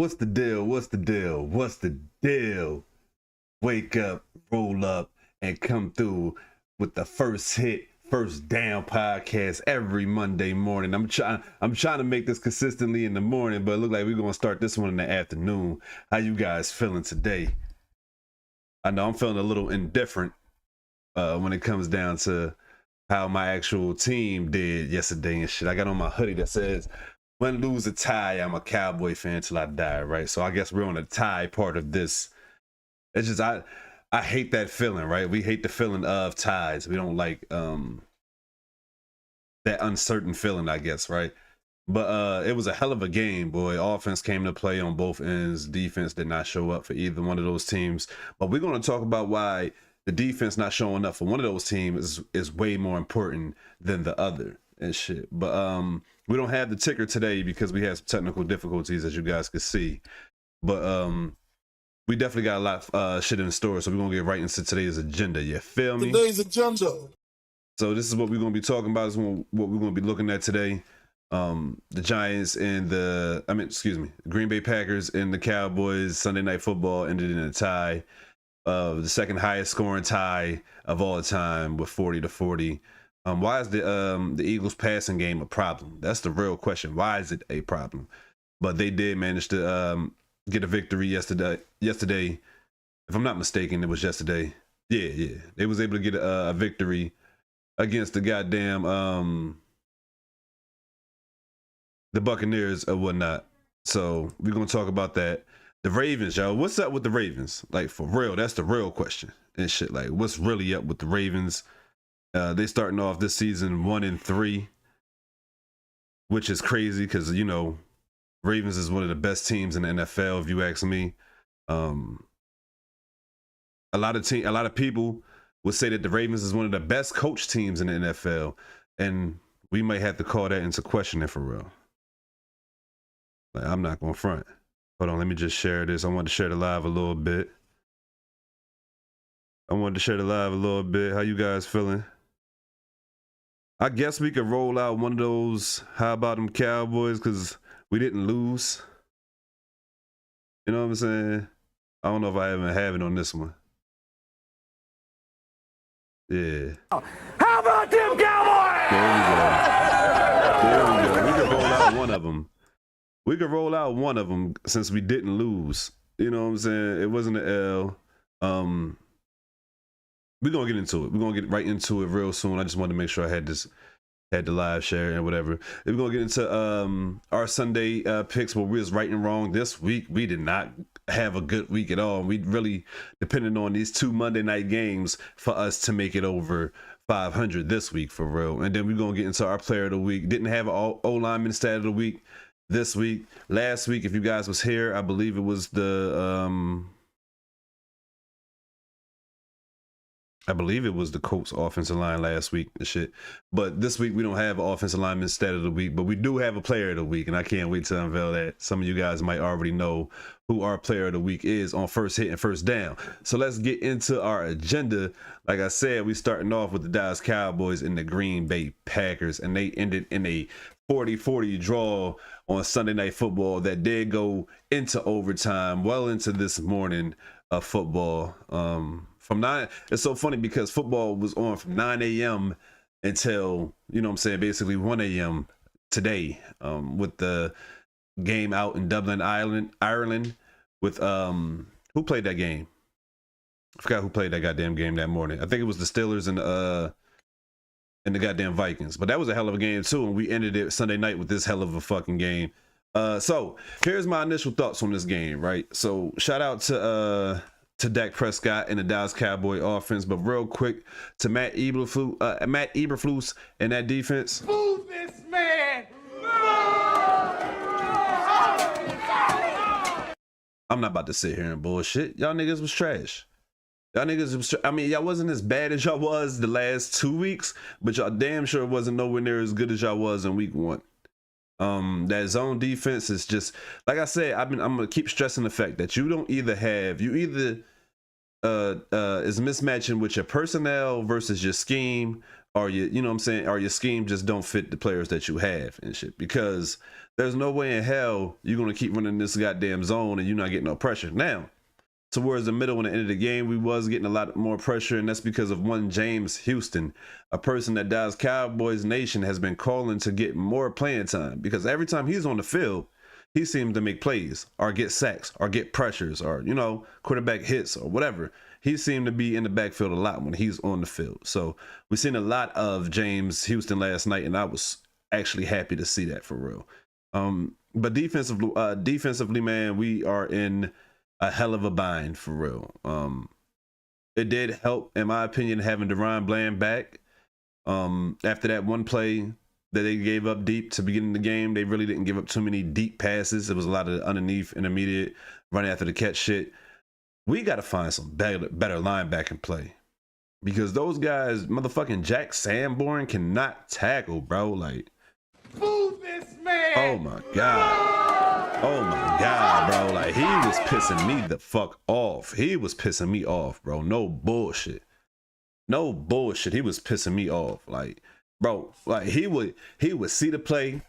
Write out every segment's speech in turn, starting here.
What's the deal? What's the deal? What's the deal? Wake up, roll up, and come through with the first hit, first down podcast every Monday morning. I'm trying to make this consistently in the morning, but it looks like we're gonna start this one in the afternoon. How you guys feeling today? I know I'm feeling a little indifferent when it comes down to how my actual team did yesterday and shit. I got on my hoodie that says, "Win, lose, or tie, I'm a Cowboy fan till I die," right? So I guess we're on the tie part of this. It's just I hate that feeling, right? We hate the feeling of ties. We don't like that uncertain feeling, I guess, right? But it was a hell of a game, boy. Offense came to play on both ends. Defense did not show up for either one of those teams. But we're going to talk about why the defense not showing up for one of those teams is way more important than the other and shit. But we don't have the ticker today because we had some technical difficulties, as you guys could see. But we definitely got a lot of shit in store, so we're gonna get right into today's agenda. You feel me? Today's agenda. So this is what we're gonna be talking about. This is what we're gonna be looking at today. The Giants and Green Bay Packers and the Cowboys Sunday Night Football ended in a tie. The second highest scoring tie of all time with 40-40. Why is the Eagles passing game a problem? That's the real question. Why is it a problem? But they did manage to get a victory yesterday. If I'm not mistaken, it was yesterday. Yeah. They was able to get a victory against the goddamn the Buccaneers or whatnot. So we're gonna talk about that. The Ravens, y'all. What's up with the Ravens? Like, for real, that's the real question and shit. Like, what's really up with the Ravens? They starting off this season 1-3, which is crazy because, you know, Ravens is one of the best teams in the NFL, if you ask me. A lot of people would say that the Ravens is one of the best coach teams in the NFL, and we might have to call that into question for real. Like, I'm not gonna front. Hold on, let me just share this. I want to share the live a little bit. How you guys feeling? I guess we could roll out one of those "How about them Cowboys?" because we didn't lose. You know what I'm saying? I don't know if I even have it on this one. Yeah. How about them Cowboys? There we go. We could roll out one of them. We could roll out one of them since we didn't lose. You know what I'm saying? It wasn't an L. We're going to get into it. We're going to get right into it real soon. I just wanted to make sure I had the live share and whatever. We're going to get into our Sunday picks, what we was right and wrong. This week, we did not have a good week at all. We really depended on these two Monday night games for us to make it over 500 this week, for real. And then we're going to get into our player of the week. Didn't have an O-lineman stat of the week this week. Last week, if you guys was here, I believe it was the Colts offensive line last week and shit. But this week we don't have an offensive lineman stat of the week, but we do have a player of the week, and I can't wait to unveil that. Some of you guys might already know who our player of the week is on first hit and first down. So let's get into our agenda. Like I said, we starting off with the Dallas Cowboys and the Green Bay Packers, and they ended in a 40-40 draw on Sunday Night Football that did go into overtime, well into this morning of football. From 9, it's so funny because football was on from 9 a.m. until, you know what I'm saying, basically 1 a.m. today, with the game out in Dublin, Ireland, with who played that game? I forgot who played that goddamn game that morning. I think it was the Steelers and the goddamn Vikings. But that was a hell of a game too, and we ended it Sunday night with this hell of a fucking game. So here's my initial thoughts on this game, right? So shout out to Dak Prescott and the Dallas Cowboy offense, but real quick to Matt Eberflus and that defense. Move this man! I'm not about to sit here and bullshit. Y'all niggas was trash. I mean, y'all wasn't as bad as y'all was the last 2 weeks, but y'all damn sure wasn't nowhere near as good as y'all was in week 1. That zone defense is just, like I said, I'm gonna keep stressing the fact that you either is mismatching with your personnel versus your scheme or you know what I'm saying, or your scheme just don't fit the players that you have and shit. Because there's no way in hell you're gonna keep running this goddamn zone and you're not getting no pressure. Now, towards the middle and the end of the game, we was getting a lot more pressure, and that's because of one James Houston, a person that Dallas Cowboys Nation has been calling to get more playing time, because every time he's on the field, he seems to make plays or get sacks or get pressures or, you know, quarterback hits or whatever. He seemed to be in the backfield a lot when he's on the field. So we've seen a lot of James Houston last night, and I was actually happy to see that for real. But defensively, man, we are in a hell of a bind for real. It did help, in my opinion, having Deron Bland back. After that one play that they gave up deep to begin the game, they really didn't give up too many deep passes. It was a lot of underneath, intermediate, running after the catch shit. We got to find some better linebacking play, because those guys, motherfucking Jack Sanborn, cannot tackle, bro. Like, Move this man! oh my God. Oh my God, bro. Like, he was pissing me the fuck off. He was pissing me off, bro. No bullshit. No bullshit. He was pissing me off. Like, bro, like he would see the play.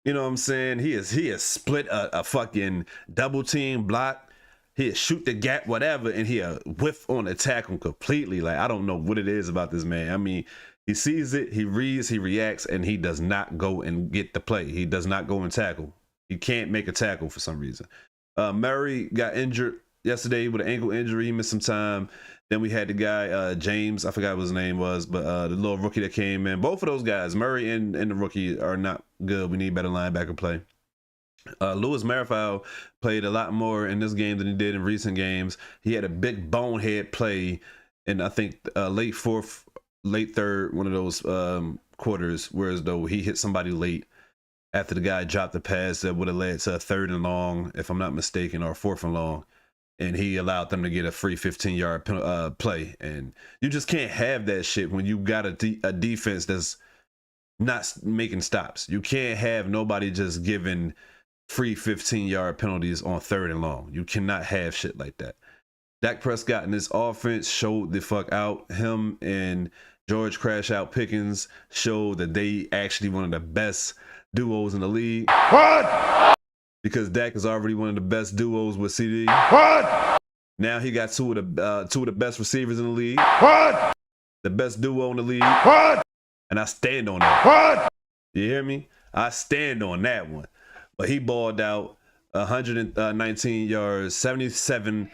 You know what I'm saying? He has split a fucking double team block. He'll shoot the gap, whatever, and he'll whiff on the tackle completely. Like, I don't know what it is about this man. I mean, he sees it, he reads, he reacts, and he does not go and get the play. He does not go and tackle. He can't make a tackle for some reason. Murray got injured yesterday with an ankle injury. He missed some time. Then we had the guy, James, I forgot what his name was, but the little rookie that came in. Both of those guys, Murray and the rookie, are not good. We need better linebacker play. Louis Marifal played a lot more in this game than he did in recent games. He had a big bonehead play in, I think, late fourth, late third, one of those quarters, whereas though he hit somebody late after the guy dropped the pass that would have led to a 3rd and long, if I'm not mistaken, or 4th and long. And he allowed them to get a free 15-yard play. And you just can't have that shit when you got a defense that's not making stops. You can't have nobody just giving free 15-yard penalties on 3rd and long. You cannot have shit like that. Dak Prescott in this offense showed the fuck out. Him and George Crash Out Pickens showed that they actually one of the best duos in the league. What? Because Dak is already one of the best duos with CD. What? Now he got two of the best receivers in the league. What? The best duo in the league. What? And I stand on that. What? You hear me? I stand on that one. But he balled out 119 yards, 77%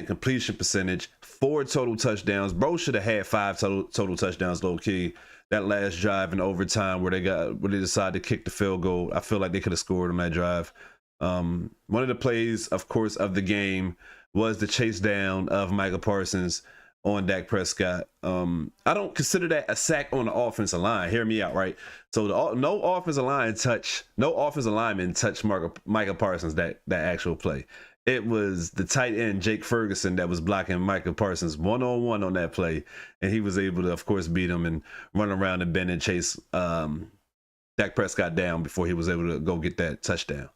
completion percentage, 4 total touchdowns. Bro should have had 5 total touchdowns, low key. That last drive in overtime where they decided to kick the field goal, I feel like they could have scored on that drive. One of the plays, of course, of the game was the chase down of Micah Parsons on Dak Prescott. I don't consider that a sack on the offensive line. Hear me out, right? So no offensive lineman touched Micah Parsons that actual play. It was the tight end Jake Ferguson that was blocking Micah Parsons one-on-one on that play, and he was able to, of course, beat him and run around and bend and chase Dak Prescott down before he was able to go get that touchdown.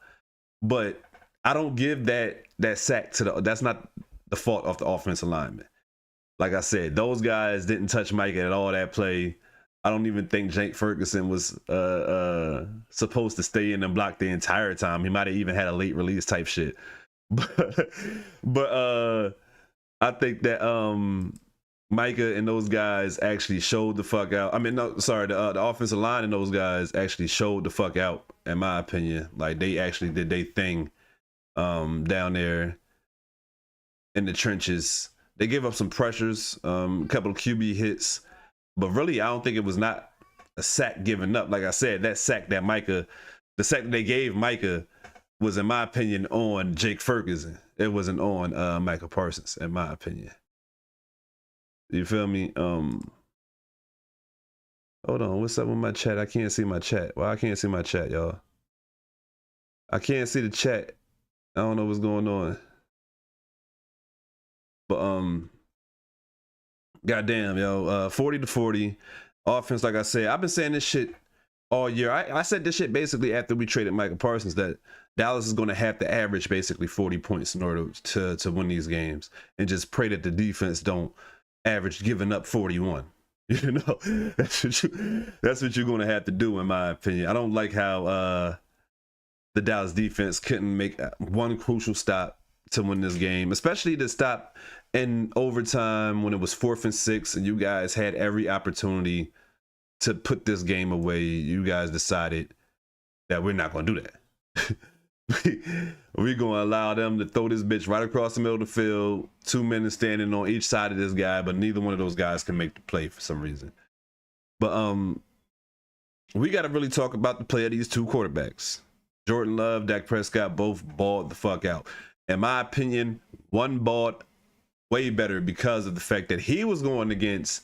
But I don't give that sack to that's not the fault of the offensive lineman. Like I said, those guys didn't touch Micah at all that play. I don't even think Jake Ferguson was supposed to stay in and block the entire time. He might have even had a late release type shit. But I think that Micah and those guys actually showed the fuck out. I mean, no, sorry, the offensive line and those guys actually showed the fuck out, in my opinion. Like, they actually did their thing down there in the trenches. They gave up some pressures, a couple of QB hits, but really, I don't think it was not a sack given up. Like I said, the sack that they gave Micah was, in my opinion, on Jake Ferguson. It wasn't on Micah Parsons, in my opinion. You feel me? Hold on, what's up with my chat? I can't see my chat. Well, I can't see my chat, y'all. I can't see the chat. I don't know what's going on. But goddamn, yo, 40-40 offense. Like I said, I've been saying this shit all year. I said this shit basically after we traded Micah Parsons, that Dallas is going to have to average basically 40 points in order to win these games, and just pray that the defense don't average giving up 41. You know, that's what you're gonna have to do, in my opinion. I don't like how the Dallas defense couldn't make one crucial stop to win this game, especially to stop in overtime when it was 4th and 6, and you guys had every opportunity to put this game away. You guys decided that we're not gonna do that. We're gonna allow them to throw this bitch right across the middle of the field. 2 men standing on each side of this guy, but neither one of those guys can make the play for some reason. But we got to really talk about the play of these two quarterbacks. Jordan Love, Dak Prescott, both balled the fuck out. In my opinion, one balled way better because of the fact that he was going against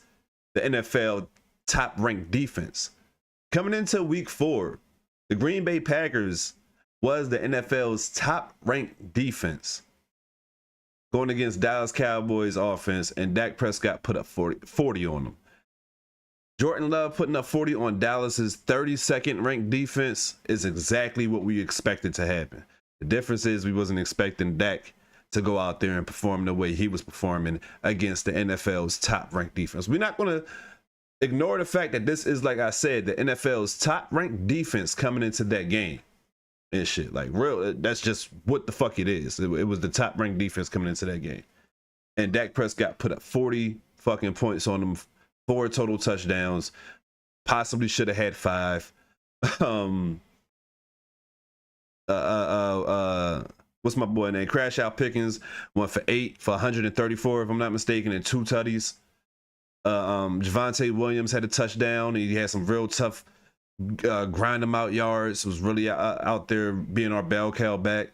the NFL top-ranked defense. Coming into week 4, the Green Bay Packers was the NFL's top-ranked defense, going against Dallas Cowboys offense, and Dak Prescott put up 40 on them. Jordan Love putting up 40 on Dallas's 32nd ranked defense is exactly what we expected to happen. The difference is we wasn't expecting Dak to go out there and perform the way he was performing against the NFL's top-ranked defense. We're not going to ignore the fact that this is, like I said, the NFL's top-ranked defense coming into that game and shit. Like, real, that's just what the fuck it is. It was the top-ranked defense coming into that game. And Dak Prescott put up 40 fucking points on them, 4 total touchdowns, possibly should have had 5. What's my boy name? Crash Out Pickens went for 8 for 134, if I'm not mistaken, and 2 tutties. Javonte Williams had a touchdown. He had some real tough grind them out yards. Was really out there being our bell cow back.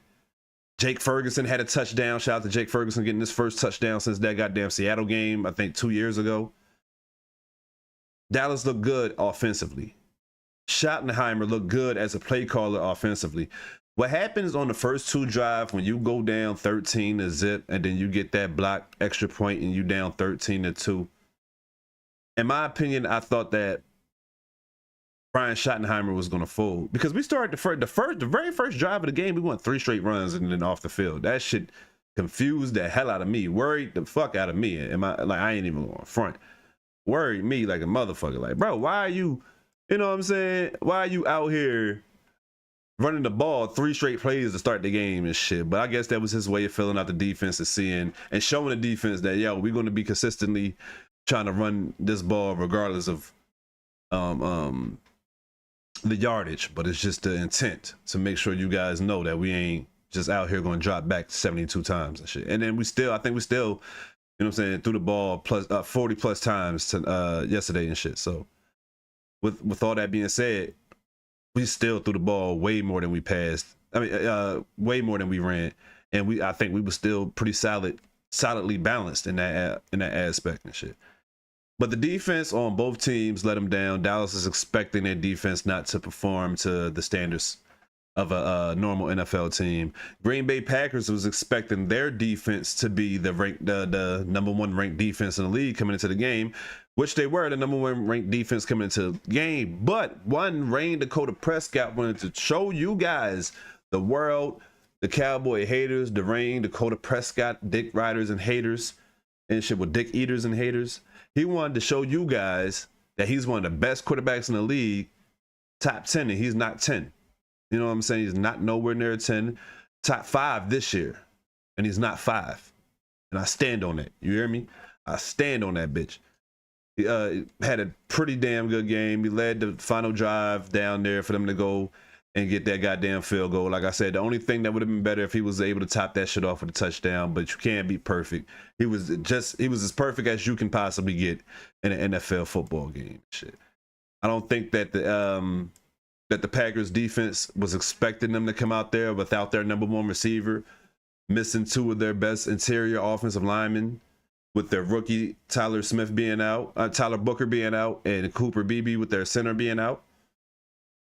Jake Ferguson had a touchdown. Shout out to Jake Ferguson getting his first touchdown since that goddamn Seattle game, I think 2 years ago. Dallas looked good offensively. Schottenheimer looked good as a play caller offensively. What happens on the first 2 drives when you go down 13-0 and then you get that block extra point and you down 13-2? In my opinion, I thought that Brian Schottenheimer was going to fold because we started the very first drive of the game. We went 3 straight runs and then off the field. That shit confused the hell out of me, worried the fuck out of me. I ain't even going front. Worried me like a motherfucker. Like, bro, why are you, you know what I'm saying? Why are you out here running the ball 3 straight plays to start the game and shit? But I guess that was his way of filling out the defense and seeing and showing the defense that, yo, we're going to be consistently trying to run this ball regardless of the yardage, but it's just the intent to make sure you guys know that we ain't just out here going to drop back 72 times and shit. And then I think we still, you know what I'm saying, threw the ball plus 40 plus times to yesterday and shit. So with all that being said, we still threw the ball way more than we passed. I mean, way more than we ran, and I think we were still pretty solidly balanced in that aspect and shit. But the defense on both teams let them down. Dallas is expecting their defense not to perform to the standards of a normal NFL team. Green Bay Packers was expecting their defense to be the number 1 ranked defense in the league coming into the game, which they were the number 1 ranked defense coming into the game. But one Rain Dakota Prescott wanted to show you guys, the world, the Cowboy haters, the Rain Dakota Prescott dick riders and haters and shit with dick eaters and haters. He wanted to show you guys that he's one of the best quarterbacks in the league, top 10, and he's not 10. You know what I'm saying? He's not nowhere near 10. Top 5 this year, and he's not 5. And I stand on that. You hear me? I stand on that bitch. He had a pretty damn good game. He led the final drive down there for them to go and get that goddamn field goal. Like I said, the only thing that would have been better if he was able to top that shit off with a touchdown, but you can't be perfect. He was as perfect as you can possibly get in an NFL football game. Shit. I don't think that the Packers defense was expecting them to come out there without their number 1 receiver, missing 2 of their best interior offensive linemen, with their rookie Tyler Booker being out, and Cooper Beebe with their center being out.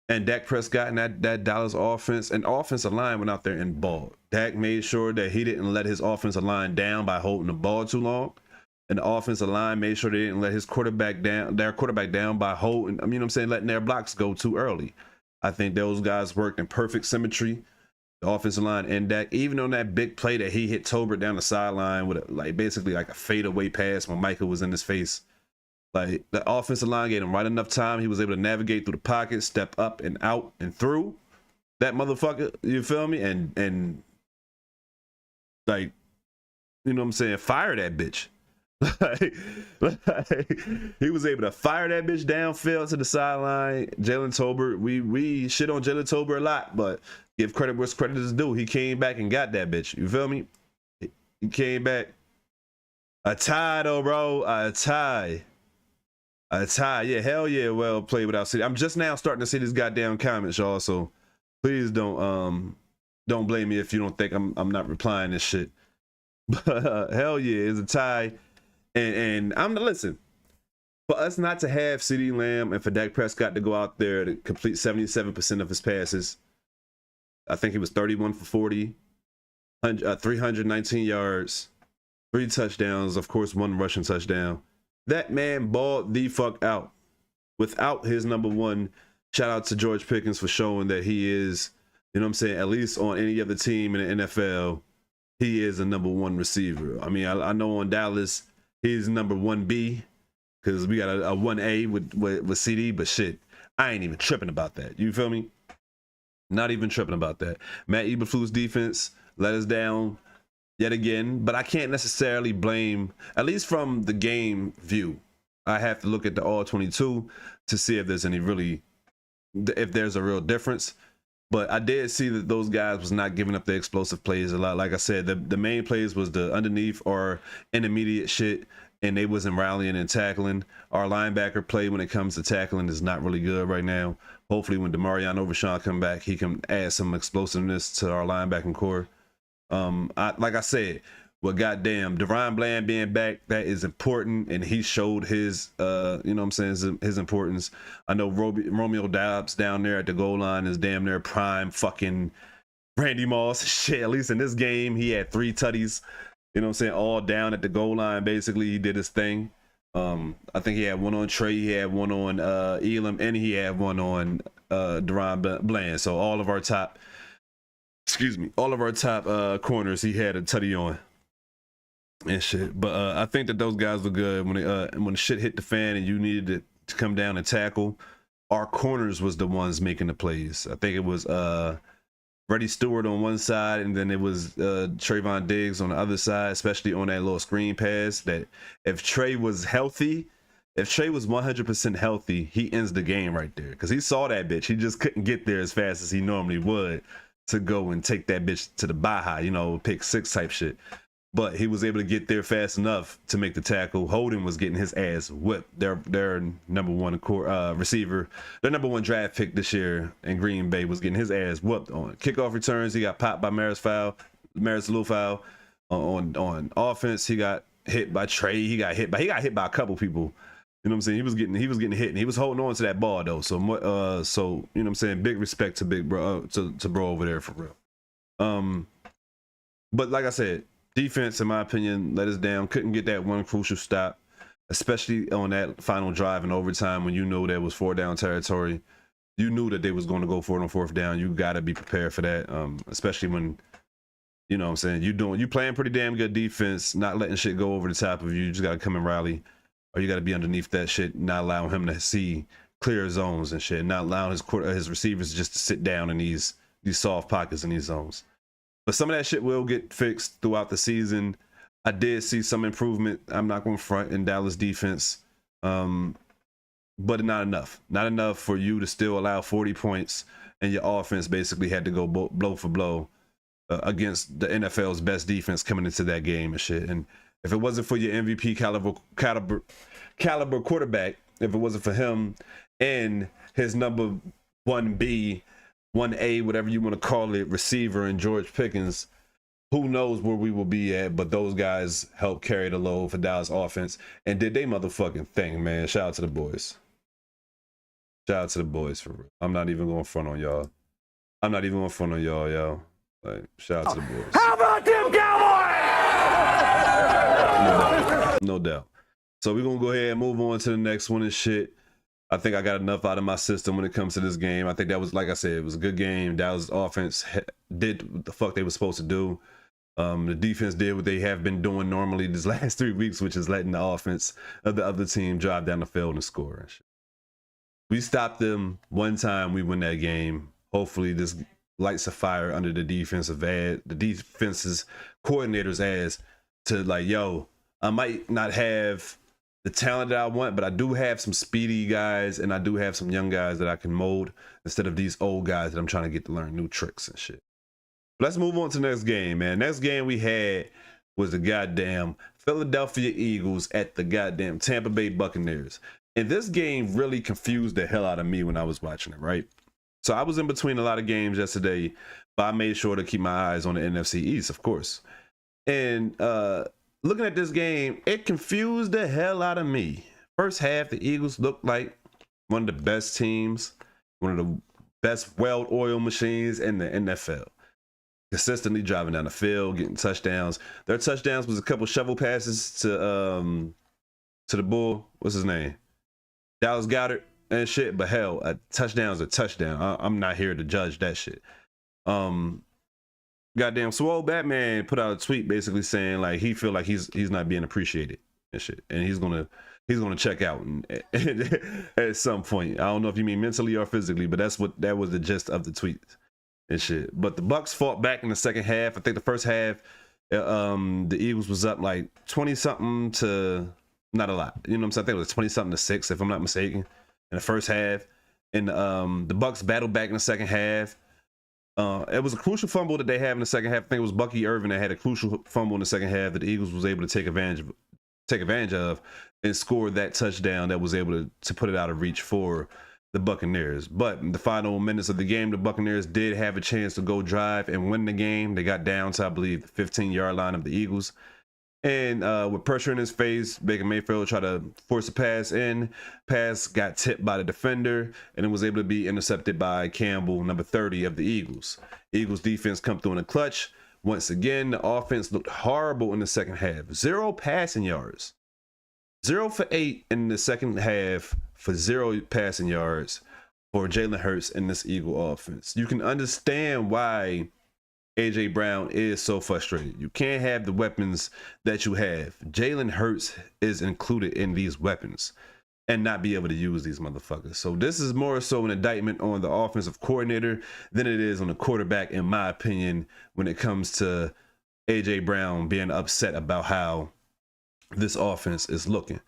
And Dak Prescott and that Dallas offense and offensive line went out there and balled. Dak made sure that he didn't let his offensive line down by holding the ball too long. And the offensive line made sure they didn't let their quarterback down by holding, you know what I'm saying, letting their blocks go too early. I think those guys worked in perfect symmetry. The offensive line and Dak, even on that big play that he hit Tolbert down the sideline with basically like a fadeaway pass when Michael was in his face. Like the offensive line gave him right enough time. He was able to navigate through the pocket, step up and out and through that motherfucker. You feel me? And like, you know what I'm saying? Fire that bitch. like, he was able to fire that bitch downfield to the sideline. Jalen Tolbert, we shit on Jalen Tolbert a lot, but give credit where credit is due. He came back and got that bitch. You feel me? He came back. A tie though, bro. A tie. Yeah, hell yeah. Well played without City. I'm just now starting to see these goddamn comments, y'all. So please don't blame me if you don't think I'm not replying this shit. But hell yeah, it's a tie. And I'm listen, for us not to have CeeDee Lamb and for Dak Prescott to go out there to complete 77% of his passes. I think he was 31 for 40, 319 yards, 3 touchdowns, of course, 1 rushing touchdown. That man balled the fuck out without his number one. Shout out to George Pickens for showing that he is, you know what I'm saying, at least on any other team in the NFL, he is a number 1 receiver. I mean, I know on Dallas, he's number 1B because we got a 1A with CD, but shit, I ain't even tripping about that. You feel me? Not even tripping about that. Matt Eberflus defense let us down yet again, but I can't necessarily blame, at least from the game view. I have to look at the all 22 to see if there's if there's a real difference. But I did see that those guys was not giving up the explosive plays a lot. Like I said, the main plays was the underneath or intermediate shit, and they wasn't rallying and tackling. Our linebacker play when it comes to tackling is not really good right now. Hopefully when DeMarion Overshawn come back, he can add some explosiveness to our linebacking core. Like I said, well, goddamn, Deron Bland being back, that is important, and he showed his, you know what I'm saying, his importance. I know Romeo Doubs down there at the goal line is damn near prime fucking Randy Moss. Shit, at least in this game, he had 3 tutties, you know what I'm saying, all down at the goal line. Basically, he did his thing. I think he had 1 on Trey, he had 1 on Elam, and he had 1 on Deron Bland. So all of our top, corners, he had a tutty on and shit. But I think that those guys were good when shit hit the fan and you needed to come down and tackle. Our corners was the ones making the plays. I think it was Freddie Stewart on one side, and then it was Trayvon Diggs on the other side, especially on that little screen pass. That if Trey was healthy, if Trey was 100% healthy, he ends the game right there because he saw that bitch. He just couldn't get there as fast as he normally would to go and take that bitch to the Baja, you know, pick 6 type shit. But he was able to get there fast enough to make the tackle. Holden was getting his ass whipped. Their number 1 receiver, their number 1 draft pick this year in Green Bay was getting his ass whooped on kickoff returns. He got popped by Maris Lufau. On offense, he got hit by Trey. He got hit by a couple people. You know what I'm saying? He was getting hit, and he was holding on to that ball though. So you know what I'm saying? Big respect to big bro to bro over there for real. But like I said, defense, in my opinion, let us down. Couldn't get that one crucial stop, especially on that final drive in overtime when you know there was 4 down territory. You knew that they was going to go for it on 4th down. You got to be prepared for that, especially when, you know what I'm saying, you playing pretty damn good defense, not letting shit go over the top of you. You just got to come and rally, or you got to be underneath that shit, not allowing him to see clear zones and shit, not allowing his receivers just to sit down in these soft pockets in these zones. But some of that shit will get fixed throughout the season. I did see some improvement. I'm not going to front in Dallas defense, but not enough. Not enough for you to still allow 40 points, and your offense basically had to go blow for blow against the NFL's best defense coming into that game and shit. And if it wasn't for your MVP caliber quarterback, if it wasn't for him and his number 1B, 1A, whatever you want to call it, receiver and George Pickens, who knows where we will be at. But those guys helped carry the load for Dallas offense and did they motherfucking thing, man. Shout out to the boys. Shout out to the boys for real. I'm not even going to front on y'all. Yo. Like, shout out to the boys. How about them Cowboys? No doubt. So we're going to go ahead and move on to the next one and shit. I think I got enough out of my system when it comes to this game. I think that was, like I said, it was a good game. Dallas offense did what the fuck they were supposed to do. The defense did what they have been doing normally these last 3 weeks, which is letting the offense of the other team drive down the field and score and shit. We stopped them one time, we win that game. Hopefully this lights a fire under the defense's coordinator's ass to like, yo, I might not have the talent that I want, but I do have some speedy guys and I do have some young guys that I can mold instead of these old guys that I'm trying to get to learn new tricks and shit. Let's move on to the next game, man. Next game we had was the goddamn Philadelphia Eagles at the goddamn Tampa Bay Buccaneers. And this game really confused the hell out of me when I was watching it, right? So I was in between a lot of games yesterday, but I made sure to keep my eyes on the NFC East, of course. And looking at this game, it confused the hell out of me. First half, the Eagles looked like one of the best teams, one of the best well-oiled machines in the NFL. Consistently driving down the field, getting touchdowns. Their touchdowns was a couple shovel passes to the bull. What's his name? Dallas Goedert and shit. But hell, a touchdown's a touchdown. I'm not here to judge that shit. Goddamn Swole Batman put out a tweet basically saying like he feel like he's not being appreciated and shit, and he's gonna check out at some point. I don't know if you mean mentally or physically, but that was the gist of the tweet and shit. But the Bucs fought back in the second half. I think the first half, the Eagles was up like 20-something to not a lot. You know what I'm saying? I think it was 20-something to 6, if I'm not mistaken, in the first half. And the Bucs battled back in the second half. It was a crucial fumble that they had in the second half. I think it was Bucky Irvin that had a crucial fumble in the second half that the Eagles was able to take advantage of and score that touchdown that was able to put it out of reach for the Buccaneers. But in the final minutes of the game, the Buccaneers did have a chance to go drive and win the game. They got down to, I believe, the 15-yard line of the Eagles. And with pressure in his face, Baker Mayfield tried to force a pass in. Pass got tipped by the defender, and it was able to be intercepted by Campbell, number 30 of the Eagles. Eagles defense come through in a clutch. Once again, the offense looked horrible in the second half. 0 passing yards. 0 for 8 in the second half for 0 passing yards for Jalen Hurts in this Eagle offense. You can understand why A.J. Brown is so frustrated. You can't have the weapons that you have. Jalen Hurts is included in these weapons and not be able to use these motherfuckers. So this is more so an indictment on the offensive coordinator than it is on the quarterback, in my opinion, when it comes to A.J. Brown being upset about how this offense is looking.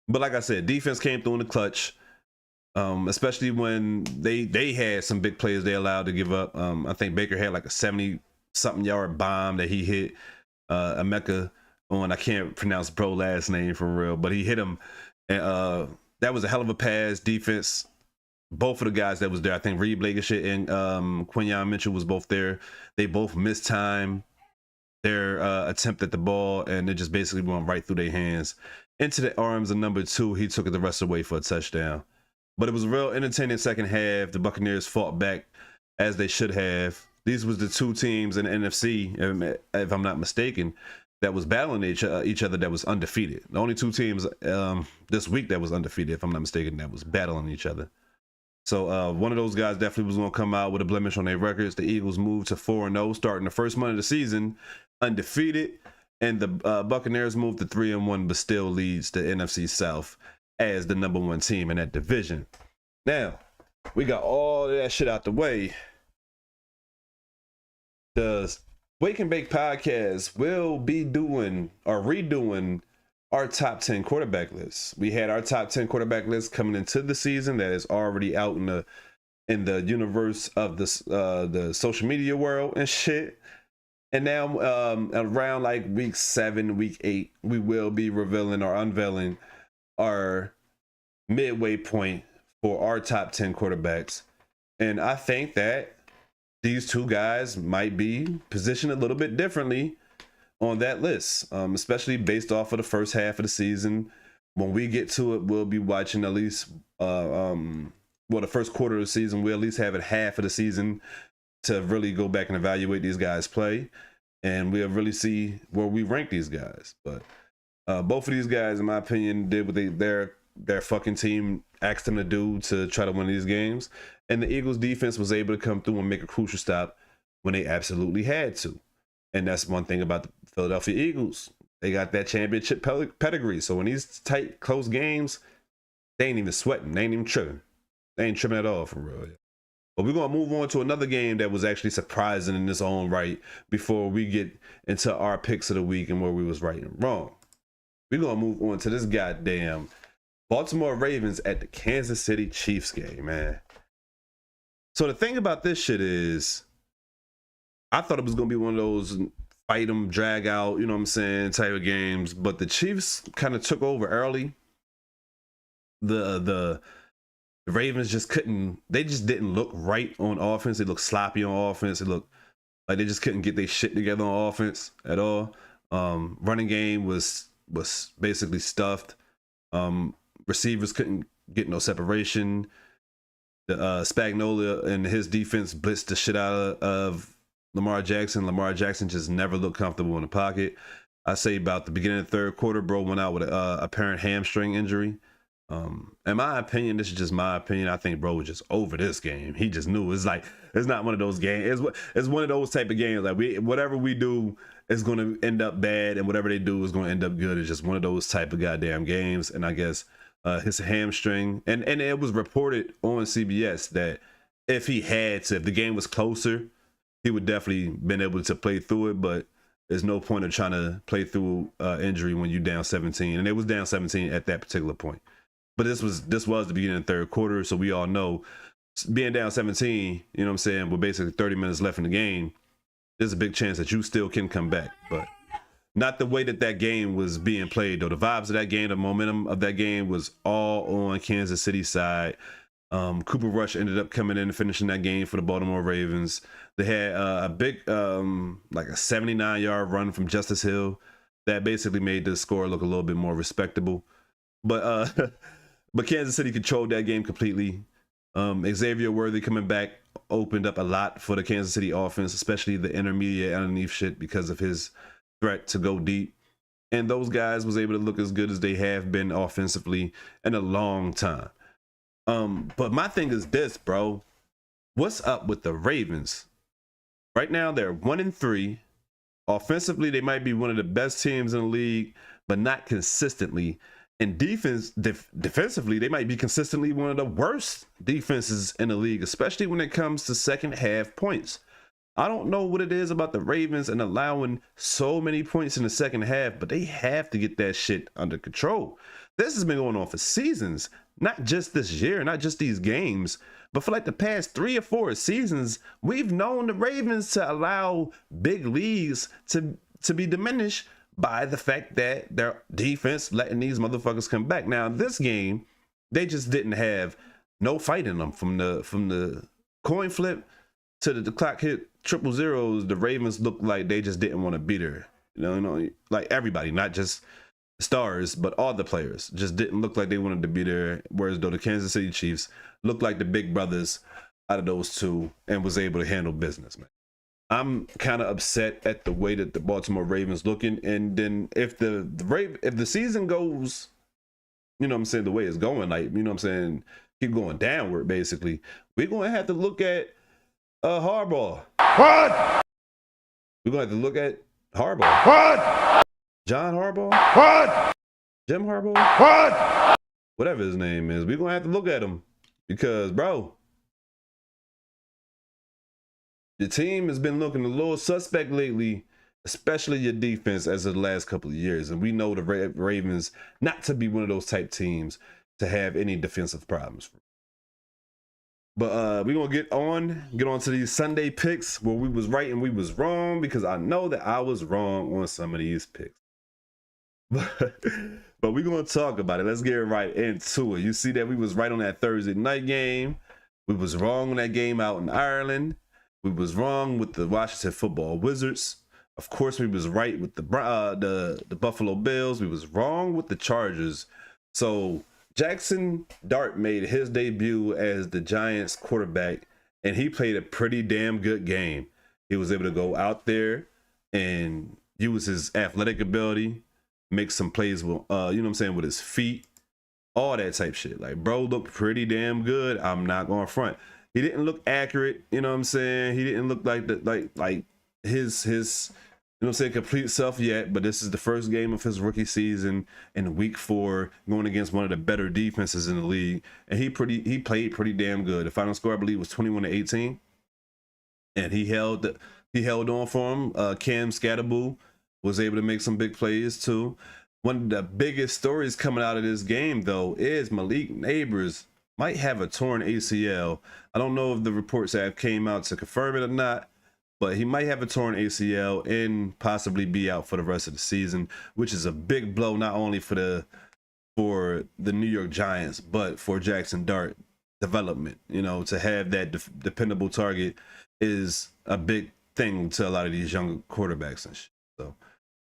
But like I said, defense came through in the clutch, especially when they had some big plays they allowed to give up. I think Baker had like a 70-something yard bomb that he hit Emeka on. I can't pronounce the pro last name for real, but he hit him. And that was a hell of a pass. Defense, both of the guys that was there, I think Reed Blankenship and Quinyon Mitchell was both there. They both missed time their attempt at the ball, and it just basically went right through their hands into the arms of number 2. He took it the rest of the way for a touchdown. But it was a real entertaining second half. The Buccaneers fought back as they should have. These was the two teams in the NFC, if I'm not mistaken, that was battling each other that was undefeated. The only two teams this week that was undefeated, if I'm not mistaken, that was battling each other. So one of those guys definitely was going to come out with a blemish on their records. The Eagles moved to 4-0, starting the first month of the season undefeated. And the Buccaneers moved to 3-1, but still leads the NFC South as the number 1 team in that division. Now, we got all of that shit out the way. The Wake and Bake podcast will be doing or redoing our top 10 quarterback list. We had our top 10 quarterback list coming into the season that is already out in the universe of the social media world and shit. And now around like week 7, week 8, we will be revealing or unveiling our midway point for our top 10 quarterbacks. And I think that these two guys might be positioned a little bit differently on that list, especially based off of the first half of the season. When we get to it, we'll be watching at least, the first quarter of the season. We'll at least have it half of the season to really go back and evaluate these guys' play, and we'll really see where we rank these guys. But both of these guys, in my opinion, did what their fucking team asked them to do to try to win these games, and the Eagles defense was able to come through and make a crucial stop when they absolutely had to. And that's one thing about the Philadelphia Eagles. They got that championship pedigree. So in these tight, close games, they ain't even sweating. They ain't even tripping. They ain't tripping at all, for real. But we're going to move on to another game that was actually surprising in its own right before we get into our picks of the week and where we was right and wrong. We're going to move on to this goddamn Baltimore Ravens at the Kansas City Chiefs game, man. So the thing about this shit is, I thought it was going to be one of those fight them, drag out, you know what I'm saying, type of games. But the Chiefs kind of took over early. The Ravens just they just didn't look right on offense. They looked sloppy on offense. It looked like they just couldn't get their shit together on offense at all. Running game was basically stuffed. Receivers couldn't get no separation. The Spagnuolo and his defense blitzed the shit out of Lamar Jackson. Lamar Jackson just never looked comfortable in the pocket. I say about the beginning of the third quarter, bro went out with a apparent hamstring injury. In my opinion, this is just my opinion. I think bro was just over this game. He just knew it's not one of those games. It's one of those type of games. Like whatever we do is going to end up bad, and whatever they do is going to end up good. It's just one of those type of goddamn games. And I guess his hamstring, and it was reported on CBS that if the game was closer, he would definitely been able to play through it. But there's no point of trying to play through injury when you're down 17, and it was down 17 at that particular point. But this was the beginning of the third quarter, so we all know being down 17, you know what I'm saying, with basically 30 minutes left in the game, there's a big chance that you still can come back. But not the way that game was being played, though. The vibes of that game, the momentum of that game was all on Kansas City's side. Cooper Rush ended up coming in and finishing that game for the Baltimore Ravens. They had a big, like a 79-yard run from Justice Hill that basically made the score look a little bit more respectable. But but Kansas City controlled that game completely. Xavier Worthy coming back opened up a lot for the Kansas City offense, especially the intermediate underneath shit because of his threat to go deep. And those guys was able to look as good as they have been offensively in a long time. But my thing is this, bro. What's up with the Ravens? Right now, they're 1-3. Offensively, they might be one of the best teams in the league, but not consistently. And defensively, they might be consistently one of the worst defenses in the league, especially when it comes to second half points. I don't know what it is about the Ravens and allowing so many points in the second half, but they have to get that shit under control. This has been going on for seasons, not just this year, not just these games, but for like the past 3 or 4 seasons, we've known the Ravens to allow big leads to be diminished by the fact that their defense letting these motherfuckers come back. Now, this game, they just didn't have no fight in them. From the coin flip to the clock hit triple zeros, the Ravens looked like they just didn't want to beat her. You know, like everybody, not just stars, but all the players just didn't look like they wanted to beat her. Whereas though the Kansas City Chiefs looked like the big brothers out of those two and was able to handle business, man. I'm kind of upset at the way that the Baltimore Ravens looking, and then if the season goes, you know what I'm saying, the way it's going, like, you know what I'm saying, keep going downward, basically, we're going to have to look at Harbaugh. What? We're going to have to look at Harbaugh. What? John Harbaugh? What? Jim Harbaugh? What? Whatever his name is, we're going to have to look at him because, bro, the team has been looking a little suspect lately, especially your defense as of the last couple of years. And we know the Ravens not to be one of those type teams to have any defensive problems. But we're going to get on to these Sunday picks where we was right and we was wrong, because I know that I was wrong on some of these picks. But we're going to talk about it. Let's get right into it. You see that we was right on that Thursday night game. We was wrong on that game out in Ireland. We was wrong with the Washington Football Wizards. Of course, we was right with the Buffalo Bills. We was wrong with the Chargers. So Jackson Dart made his debut as the Giants quarterback, and he played a pretty damn good game. He was able to go out there and use his athletic ability, make some plays with, you know what I'm saying, with his feet, all that type shit. Like, bro looked pretty damn good. I'm not going front. He didn't look accurate, you know what I'm saying? He didn't look like his you know what I'm saying, complete self yet, but this is the first game of his rookie season in week 4, going against one of the better defenses in the league. And he played pretty damn good. The final score, I believe, was 21-18. And he held on for him. Cam Scatterboo was able to make some big plays too. One of the biggest stories coming out of this game, though, is Malik Neighbors might have a torn ACL. I don't know if the reports have came out to confirm it or not, but he might have a torn ACL and possibly be out for the rest of the season, which is a big blow not only for the New York Giants, but for Jackson Dart development. You know, to have that dependable target is a big thing to a lot of these young quarterbacks and shit. So,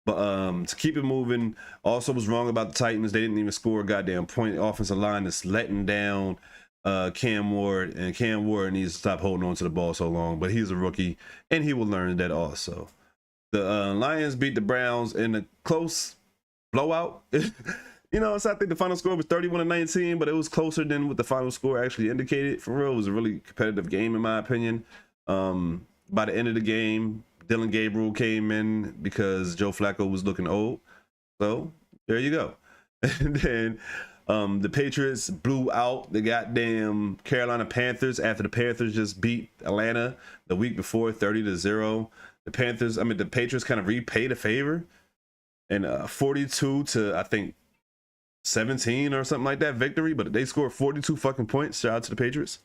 but to keep it moving, also was wrong about the Titans. They didn't even score a goddamn point. The offensive line is letting down Cam Ward, and Cam Ward needs to stop holding on to the ball so long, but he's a rookie and he will learn that also. The Lions beat the Browns in a close blowout. You know, so I think the final score was 31-19, but it was closer than what the final score actually indicated. For real, it was a really competitive game in my opinion. By the end of the game, Dylan Gabriel came in because Joe Flacco was looking old. So there you go. And then the Patriots blew out the goddamn Carolina Panthers after the Panthers just beat Atlanta the week before 30-0. The Patriots kind of repaid a favor, and 42 to I think 17 or something like that victory, but they scored 42 fucking points. Shout out to the Patriots.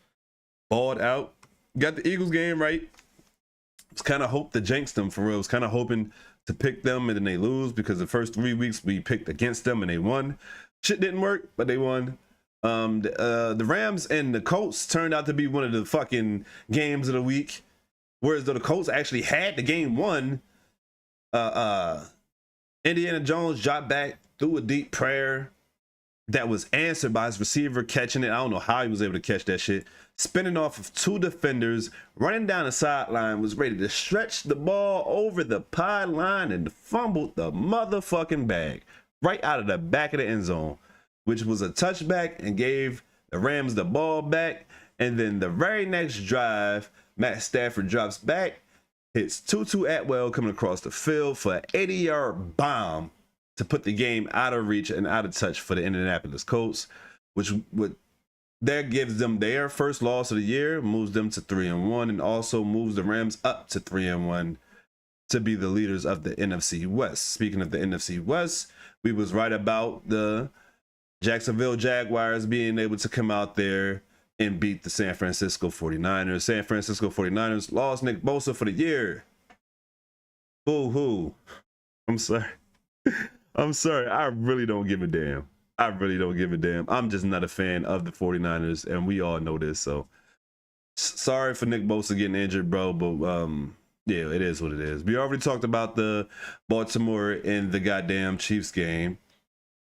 Balled out. Got the Eagles game right. Was kind of hope to jinx them for real. Was kind of hoping to pick them and then they lose, because the first 3 weeks we picked against them and they won. Shit didn't work, but they won. The Rams and the Colts turned out to be one of the fucking games of the week. Whereas though the Colts actually had the game won, Indiana Jones dropped back, threw a deep prayer that was answered by his receiver catching it. I don't know how he was able to catch that shit. Spinning off of 2 defenders, running down the sideline, was ready to stretch the ball over the pylon and fumbled the motherfucking bag right out of the back of the end zone, which was a touchback and gave the Rams the ball back. And then the very next drive, Matt Stafford drops back, hits Tutu Atwell coming across the field for an 80-yard bomb to put the game out of reach and out of touch for the Indianapolis Colts, which that gives them their first loss of the year, moves them to 3-1, and also moves the Rams up to 3-1 to be the leaders of the NFC West. Speaking of the NFC West, we was right about the Jacksonville Jaguars being able to come out there and beat the San Francisco 49ers. San Francisco 49ers lost Nick Bosa for the year. Boo-hoo. I'm sorry. I'm sorry. I really don't give a damn. I really don't give a damn. I'm just not a fan of the 49ers, and we all know this. So sorry for Nick Bosa getting injured, bro, but yeah, it is what it is. We already talked about the Baltimore and the goddamn Chiefs game.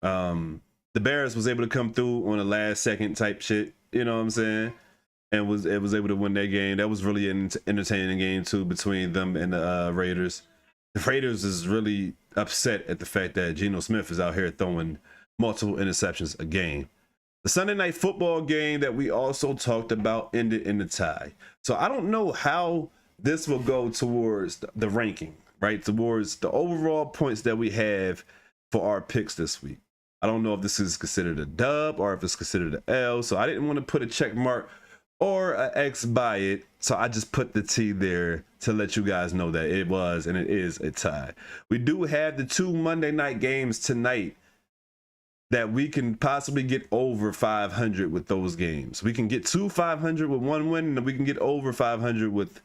The Bears was able to come through on a last second type shit, you know what I'm saying? And was able to win that game. That was really an entertaining game too between them and the Raiders. The Raiders is really upset at the fact that Geno Smith is out here throwing multiple interceptions a game. The Sunday night football game that we also talked about ended in the tie. So I don't know how this will go towards the ranking, right? Towards the overall points that we have for our picks this week. I don't know if this is considered a dub or if it's considered an L. So I didn't want to put a check mark or an X by it. So I just put the T there to let you guys know that it was and it is a tie. We do have the 2 Monday night games tonight that we can possibly get over 500 with those games. We can get to 500 with one win, and we can get over 500 with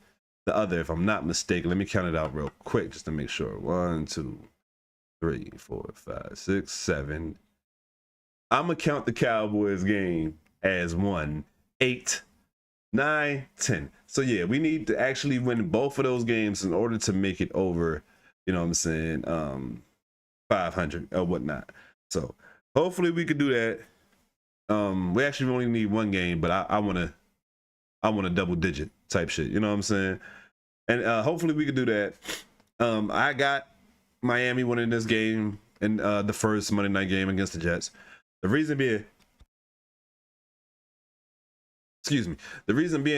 the other, if I'm not mistaken. Let me count it out real quick just to make sure. 1, 2, 3, 4, 5, 6, 7. I'm going to count the Cowboys game as 1, 8, 9, 10. So yeah, we need to actually win both of those games in order to make it over, you know what I'm saying, 500 or whatnot. So hopefully we could do that. We actually only need one game, but I want a double digit type shit. You know what I'm saying? And hopefully we could do that. I got Miami winning this game in the first Monday night game against the Jets. The reason being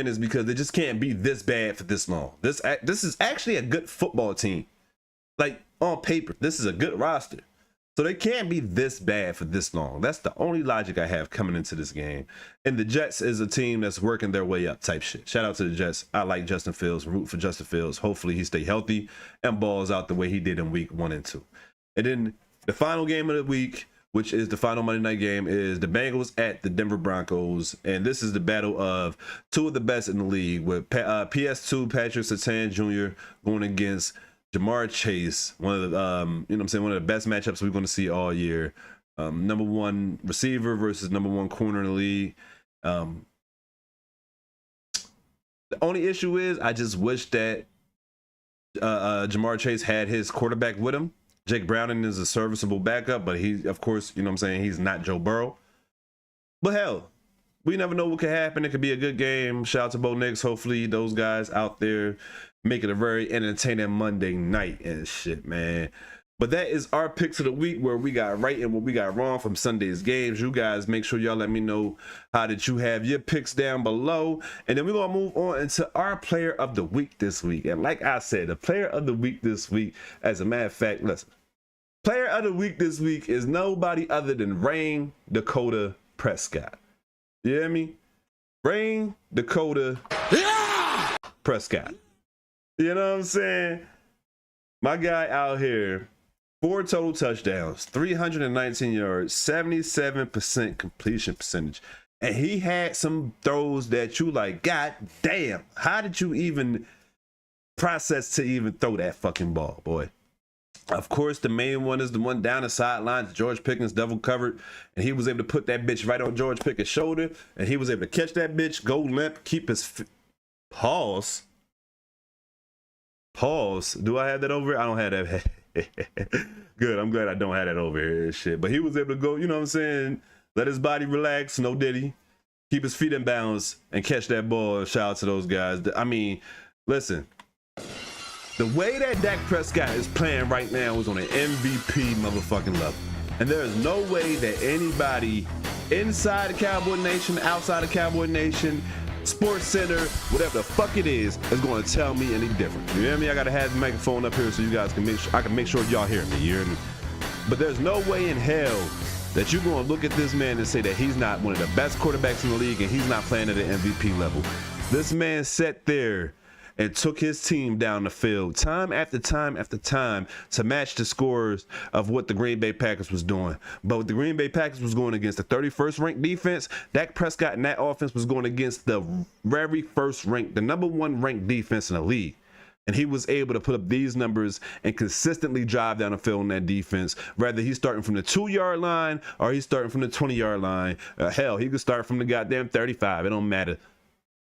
is because they just can't be this bad for this long. This is actually a good football team. Like on paper, this is a good roster. So they can't be this bad for this long. That's the only logic I have coming into this game. And the Jets is a team that's working their way up type shit. Shout out to the Jets. I like Justin Fields. Root for Justin Fields. Hopefully he stay healthy and balls out the way he did in week 1 and 2. And then the final game of the week, which is the final Monday night game, is the Bengals at the Denver Broncos. And this is the battle of two of the best in the league, with PS2 Patrick Surtain Jr. going against Jamar Chase, one of the one of the best matchups we're going to see all year. Number 1 receiver versus number 1 corner in the league. The only issue is I just wish that Jamar Chase had his quarterback with him. Jake Browning is a serviceable backup, but he, of course, he's not Joe Burrow. But hell, we never know what could happen. It could be a good game. Shout out to Bo Nix. Hopefully those guys out there make it a very entertaining Monday night and shit, man. But that is our picks of the week, where we got right and what we got wrong from Sunday's games. You guys make sure y'all let me know how did you have your picks down below. And then we're going to move on into our player of the week this week. And like I said, the player of the week this week, as a matter of fact, listen. Player of the week this week is nobody other than Rain Dakota Prescott. You hear me? Rain Dakota Prescott. You know what I'm saying? My guy out here, 4 total touchdowns, 319 yards, 77% completion percentage. And he had some throws that you like, God damn, how did you even process to even throw that fucking ball, boy? Of course, the main one is the one down the sidelines. George Pickens double covered, and he was able to put that bitch right on George Pickens' shoulder, and he was able to catch that bitch, go limp, keep his pause. Do I have that over here? I don't have that. Good. I'm glad I don't have that over here. Shit. But he was able to go, you know what I'm saying? Let his body relax. No diddy. Keep his feet in bounds and catch that ball. Shout out to those guys. I mean, listen. The way that Dak Prescott is playing right now is on an MVP motherfucking level. And there is no way that anybody inside the Cowboy Nation, outside the Cowboy Nation, Sports Center, whatever the fuck it is going to tell me any different. You hear me? I got to have the microphone up here so you guys can make sure y'all hear me. You hear me? But there's no way in hell that you're going to look at this man and say that he's not one of the best quarterbacks in the league and he's not playing at an MVP level. This man sat there and took his team down the field time after time after time to match the scores of what the Green Bay Packers was doing. But what the Green Bay Packers was going against the 31st ranked defense, Dak Prescott and that offense was going against the very first ranked, the number 1 ranked defense in the league. And he was able to put up these numbers and consistently drive down the field in that defense. Whether he's starting from the 2-yard line or he's starting from the 20-yard line. Hell, he could start from the goddamn 35. It don't matter.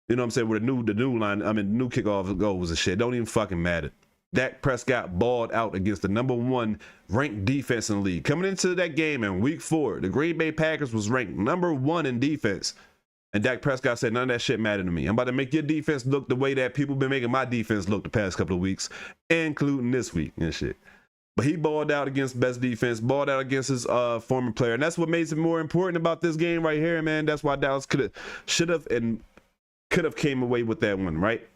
You know what I'm saying? Where the new line, new kickoff goes and shit. Don't even fucking matter. Dak Prescott balled out against the number 1 ranked defense in the league. Coming into that game in week 4, the Green Bay Packers was ranked number 1 in defense. And Dak Prescott said, none of that shit mattered to me. I'm about to make your defense look the way that people been making my defense look the past couple of weeks, including this week and shit. But he balled out against best defense, balled out against his former player. And that's what makes it more important about this game right here, man. That's why Dallas should have came away with that one, right?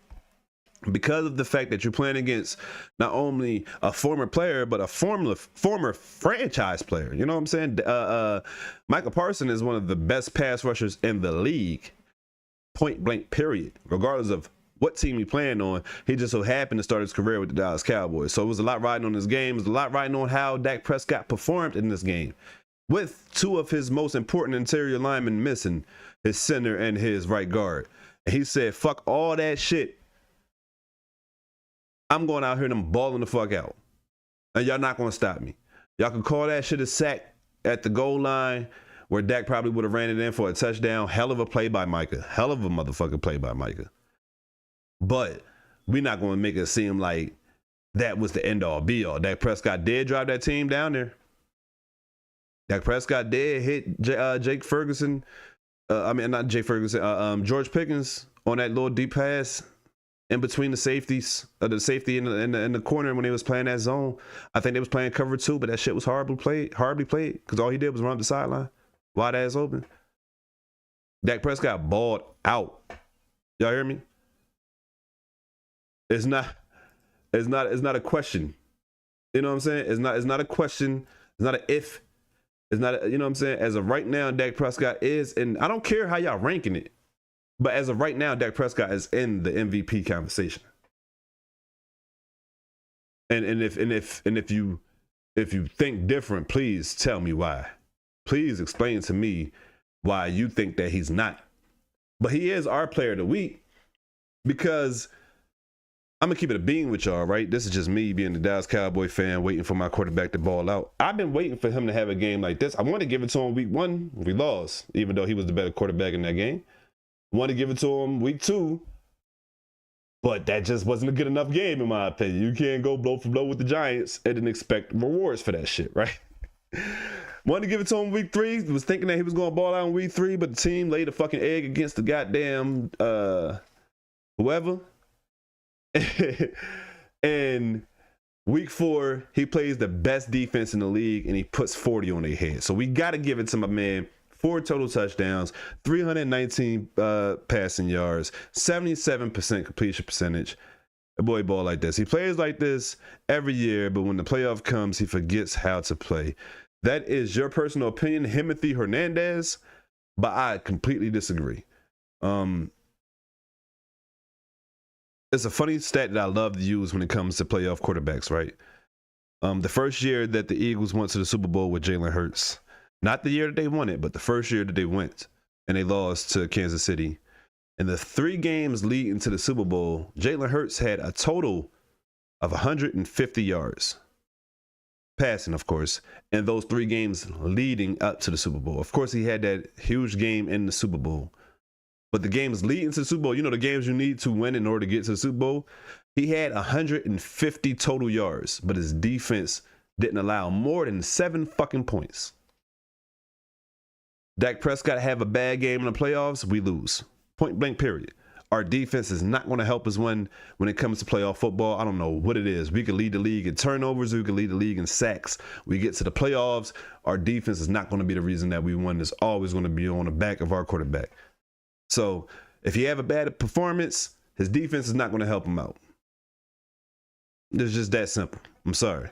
Because of the fact that you're playing against not only a former player, but a former franchise player. You know what I'm saying? Michael Parsons is one of the best pass rushers in the league, point blank, period. Regardless of what team he's playing on, he just so happened to start his career with the Dallas Cowboys. So it was a lot riding on this game. It was a lot riding on how Dak Prescott performed in this game, with 2 of his most important interior linemen missing, his center and his right guard. And he said, fuck all that shit. I'm going out here and I'm balling the fuck out. And y'all not going to stop me. Y'all can call that shit a sack at the goal line where Dak probably would have ran it in for a touchdown. Hell of a play by Micah. Hell of a motherfucking play by Micah. But we're not going to make it seem like that was the end all be all. Dak Prescott did drive that team down there. Dak Prescott did hit Jake Ferguson. Not Jake Ferguson. George Pickens on that little deep pass in between the safeties, the safety in the corner when they was playing that zone. I think they was playing cover 2, but that shit was horribly played because all he did was run up the sideline, wide ass open. Dak Prescott balled out. Y'all hear me? It's not a question. You know what I'm saying? It's not a question. It's not an if. It's not, you know what I'm saying? As of right now, Dak Prescott is, and I don't care how y'all ranking it, but as of right now, Dak Prescott is in the MVP conversation. And if you think different, please tell me why. Please explain to me why you think that he's not. But he is our player of the week because I'm going to keep it a bean with y'all, right? This is just me being the Dallas Cowboy fan, waiting for my quarterback to ball out. I've been waiting for him to have a game like this. I wanted to give it to him week 1. We lost, even though he was the better quarterback in that game. Wanted to give it to him week 2. But that just wasn't a good enough game, in my opinion. You can't go blow for blow with the Giants and then expect rewards for that shit, right? Wanted to give it to him week 3. Was thinking that he was going to ball out in week 3, but the team laid a fucking egg against the goddamn whoever. And week 4, he plays the best defense in the league, and he puts 40 on their head. So we got to give it to my man. 4 total touchdowns, 319 passing yards, 77% completion percentage. A boy ball like this. He plays like this every year, but when the playoff comes, he forgets how to play. That is your personal opinion, Timothy Hernandez, but I completely disagree. It's a funny stat that I love to use when it comes to playoff quarterbacks, right? The first year that the Eagles went to the Super Bowl with Jalen Hurts, not the year that they won it, but the first year that they went and they lost to Kansas City. In the 3 games leading to the Super Bowl, Jalen Hurts had a total of 150 yards. Passing, of course, in those 3 games leading up to the Super Bowl. Of course, he had that huge game in the Super Bowl. But the games leading to the Super Bowl, you know, the games you need to win in order to get to the Super Bowl, he had 150 total yards, but his defense didn't allow more than 7 fucking points. Dak Prescott have a bad game in the playoffs, we lose. Point blank, period. Our defense is not going to help us win when it comes to playoff football. I don't know what it is. We could lead the league in turnovers. We could lead the league in sacks. We get to the playoffs, our defense is not going to be the reason that we win. It's always going to be on the back of our quarterback. So if you have a bad performance, his defense is not going to help him out. It's just that simple. I'm sorry.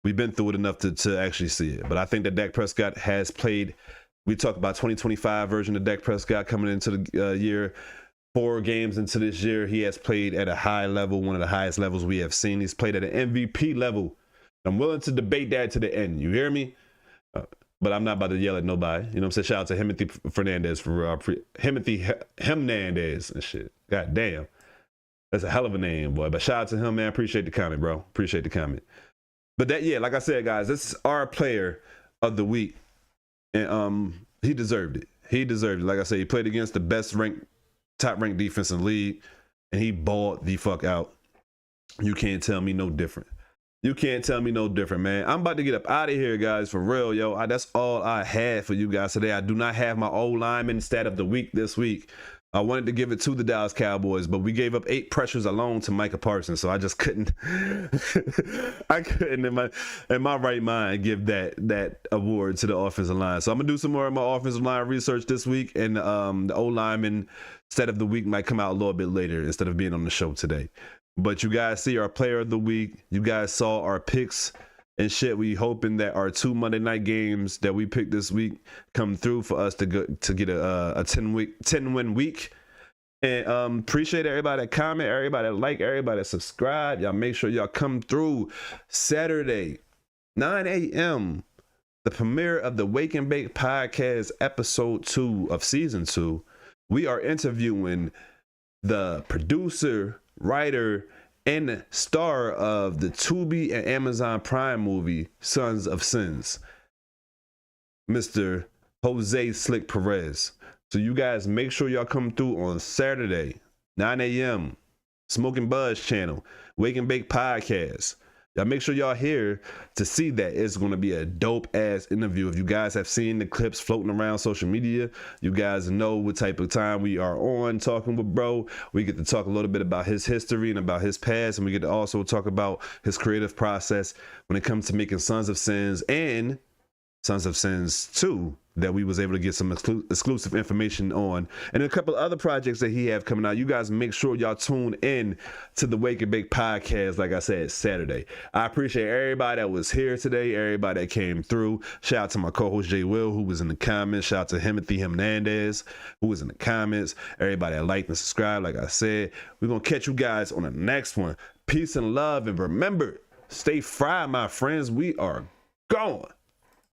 We've been through it enough to actually see it. But I think that Dak Prescott has played. We talk about 2025 version of Dak Prescott coming into the year. 4 games into this year, he has played at a high level, one of the highest levels we have seen. He's played at an MVP level. I'm willing to debate that to the end. You hear me? But I'm not about to yell at nobody. You know what I'm saying? Shout out to Timothy Fernandez for Timothy Hernandez and shit. God damn. That's a hell of a name, boy. But shout out to him, man. Appreciate the comment, bro. Appreciate the comment. But that, yeah, like I said, guys, this is our player of the week. And he deserved it. He deserved it. Like I said, he played against the best ranked, top ranked defense in the league, and he balled the fuck out. You can't tell me no different. You can't tell me no different, man. I'm about to get up out of here, guys, for real, yo. That's all I had for you guys today. I do not have my old lineman stat of the week this week. I wanted to give it to the Dallas Cowboys, but we gave up 8 pressures alone to Micah Parsons, so I just couldn't. I couldn't in my right mind give that award to the offensive line. So I'm gonna do some more of my offensive line research this week, and the old lineman stat of the week might come out a little bit later instead of being on the show today. But you guys see our player of the week. You guys saw our picks and shit. We hoping that our 2 Monday night games that we picked this week come through for us to get a 10-win week. And appreciate everybody that comment, everybody that like, everybody that subscribe. Y'all make sure y'all come through Saturday, 9 a.m. the premiere of the Wake and Bake podcast, episode 2 of season 2. We are interviewing the producer, writer, and star of the Tubi and Amazon Prime movie, Sons of Sins, Mr. Jose Slick Perez. So you guys make sure y'all come through on Saturday, 9 a.m., Smoking Buzz channel, Wake and Bake podcast. Y'all make sure y'all here to see that. It's going to be a dope-ass interview. If you guys have seen the clips floating around social media, you guys know what type of time we are on talking with bro. We get to talk a little bit about his history and about his past, and we get to also talk about his creative process when it comes to making Sons of Sins and Sons of Sins 2 that we was able to get some exclusive information on, and a couple other projects that he have coming out. You guys make sure y'all tune in to the Wake and Bake podcast, like I said, Saturday. I appreciate everybody that was here today, everybody that came through. Shout out to my co-host Jay Will, who was in the comments. Shout out to Timothy Hernandez, who was in the comments. Everybody that liked and subscribed, like I said. We're gonna catch you guys on the next one. Peace and love, and remember, stay fried, my friends. We are gone.